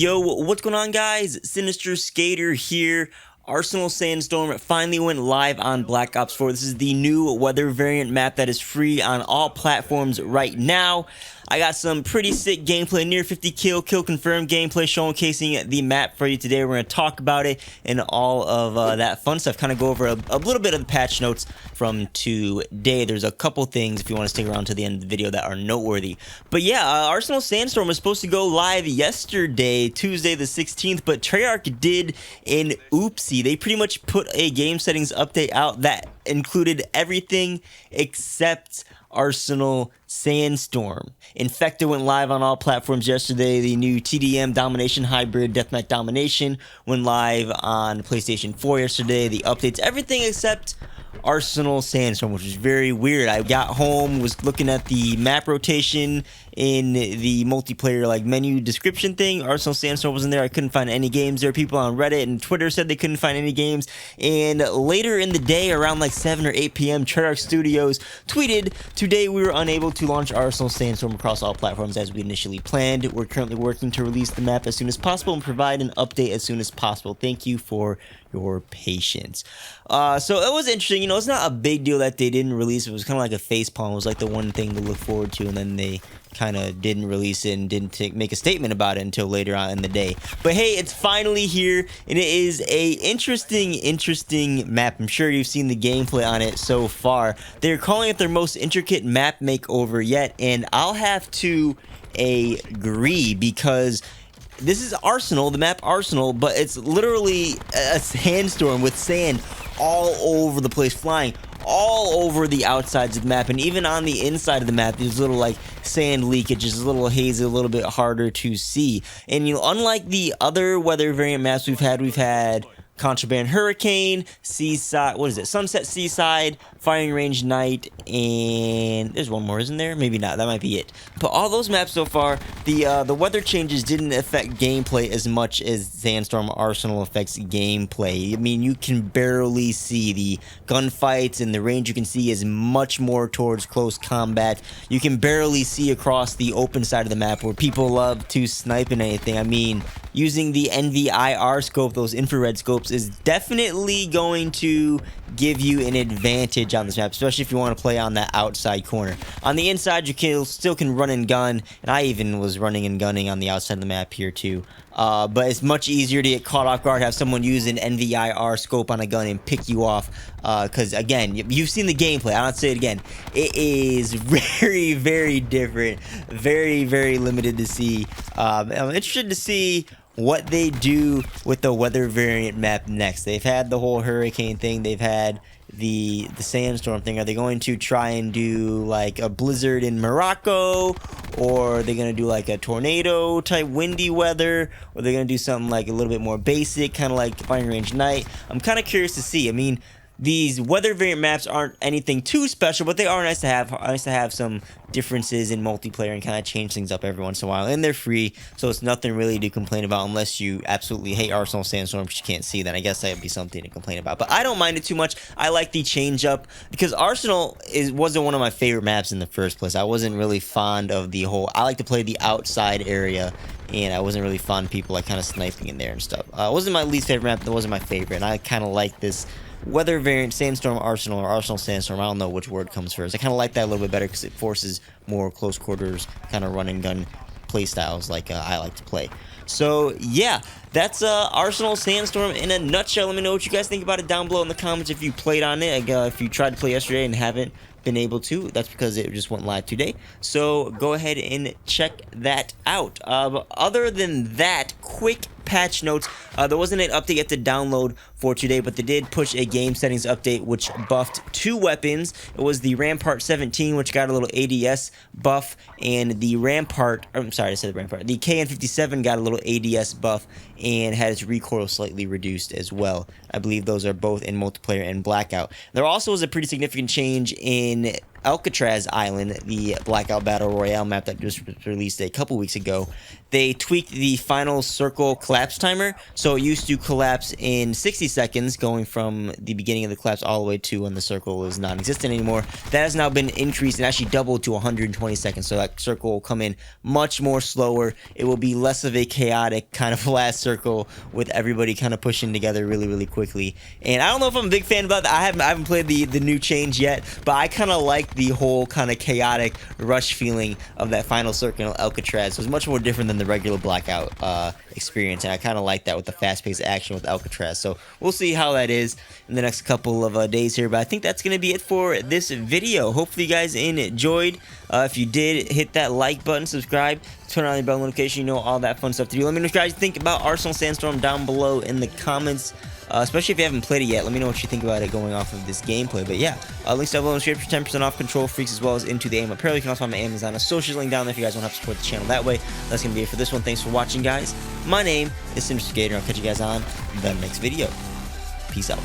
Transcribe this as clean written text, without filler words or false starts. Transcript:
Yo, what's going on, guys? Sinister Skater here. Arsenal Sandstorm finally went live on Black Ops 4. This is the new weather variant map that is free on all platforms right now. I got some pretty sick gameplay, near 50 kill confirmed gameplay showcasing the map for you today. We're going to talk about it and all of that fun stuff. Kind of go over a little bit of the patch notes from today. There's a couple things, if you want to stick around to the end of the video, that are noteworthy. But yeah, Arsenal Sandstorm was supposed to go live yesterday, Tuesday the 16th, but Treyarch did an oopsie. They pretty much put a game settings update out that included everything except Arsenal Sandstorm. Infector went live on all platforms yesterday. The new TDM Domination Hybrid Deathmatch Domination went live on PlayStation 4 yesterday. The updates, everything except Arsenal Sandstorm, which is very weird. I got home, was looking at the map rotation in the multiplayer menu description thing. Arsenal Sandstorm wasn't there. I couldn't find any games. There are people on Reddit and Twitter said they couldn't find any games. And later in the day, around 7 or 8 p.m., Treyarch Studios tweeted, "Today we were unable to launch Arsenal Sandstorm across all platforms as we initially planned. We're currently working to release the map as soon as possible and provide an update as soon as possible. Thank you for your patience." So it was interesting. It's not a big deal that they didn't release it. It was kind of like a facepalm. It was the one thing to look forward to, and then they kind of didn't release it and didn't make a statement about it until later on in the day. But hey, it's finally here, and it is a interesting map. I'm sure you've seen the gameplay on it so far. They're calling it their most intricate map makeover yet, and I'll have to agree, because this is Arsenal, the map Arsenal, but it's literally a sandstorm with sand all over the place, flying all over the outsides of the map, and even on the inside of the map there's little sand leakages, a little hazy, a little bit harder to see. And unlike the other weather variant maps we've had Contraband Hurricane, Seaside, Sunset Seaside, Firing Range Night, and there's one more, isn't there? Maybe not, that might be it. But all those maps so far, the weather changes didn't affect gameplay as much as Sandstorm Arsenal affects gameplay. I mean, you can barely see the gunfights, and the range you can see is much more towards close combat. You can barely see across the open side of the map where people love to snipe and anything. I mean, using the NVIR scope, those infrared scopes, is definitely going to give you an advantage on this map, especially if you want to play on that outside corner. On the inside, you still can run and gun, and I even was running and gunning on the outside of the map here too. But it's much easier to get caught off guard, have someone use an NVIR scope on a gun and pick you off, because again, you've seen the gameplay. I'll not say it again. It is very different, very limited to see. I'm interested to see what they do with the weather variant map next. They've had the whole hurricane thing, they've had the sandstorm thing. Are they going to try and do a blizzard in Morocco, or are they going to do a tornado type windy weather, or are they going to do something a little bit more basic, kind of like Firing Range Night? I'm kind of curious to see. I mean, these weather variant maps aren't anything too special, but they are nice to have. Nice to have some differences in multiplayer and kind of change things up every once in a while. And they're free, so it's nothing really to complain about, unless you absolutely hate Arsenal Sandstorm, which you can't see. Then I guess that would be something to complain about. But I don't mind it too much. I like the change up, because Arsenal wasn't one of my favorite maps in the first place. I wasn't really fond of the whole. I like to play the outside area, and I wasn't really fond of people kind of sniping in there and stuff. It wasn't my least favorite map. It wasn't my favorite, and I kind of like this weather variant Sandstorm Arsenal, or Arsenal Sandstorm. I don't know which word comes first. I kind of like that a little bit better, because it forces more close quarters kind of run and gun play styles I like to play. So yeah, that's Arsenal Sandstorm in a nutshell. Let me know what you guys think about it down below in the comments. If you played on it, if you tried to play yesterday and haven't been able to, that's because it just went live today. So go ahead and check that out. Other than that, quick patch notes. There wasn't an update yet to download for today, but they did push a game settings update which buffed 2 weapons. It was the Rampart 17, which got a little ADS buff, and the Rampart, I'm sorry, I said the Rampart, the KN57 got a little ADS buff and had its recoil slightly reduced as well. I believe those are both in multiplayer and Blackout. There also was a pretty significant change in Alcatraz Island, the Blackout Battle Royale map that just was released a couple weeks ago, they tweaked the final circle collapse timer. So it used to collapse in 60 seconds, going from the beginning of the collapse all the way to when the circle is non-existent anymore. That has now been increased and actually doubled to 120 seconds. So that circle will come in much more slower. It will be less of a chaotic kind of last circle with everybody kind of pushing together really, really quickly. And I don't know if I'm a big fan about that. I haven't played the new change yet, but I kind of like the whole kind of chaotic rush feeling of that final circle in Alcatraz. So it's much more different than the regular Blackout experience, and I kind of like that with the fast-paced action with Alcatraz. So we'll see how that is in the next couple of days here, but I think that's going to be it for this video. Hopefully you guys enjoyed. If you did, hit that like button, subscribe, turn on the bell notification, you know, all that fun stuff to do. Let me know what you guys think about Arsenal Sandstorm down below in the comments. Especially if you haven't played it yet, let me know what you think about it going off of this gameplay. But yeah, links down below in the description, 10% off Control Freaks as well as Into the Aim Apparel. You can also find my Amazon and social link down there if you guys want to help support the channel that way. That's going to be it for this one. Thanks for watching, guys. My name is Sinister Skater, and I'll catch you guys on the next video. Peace out.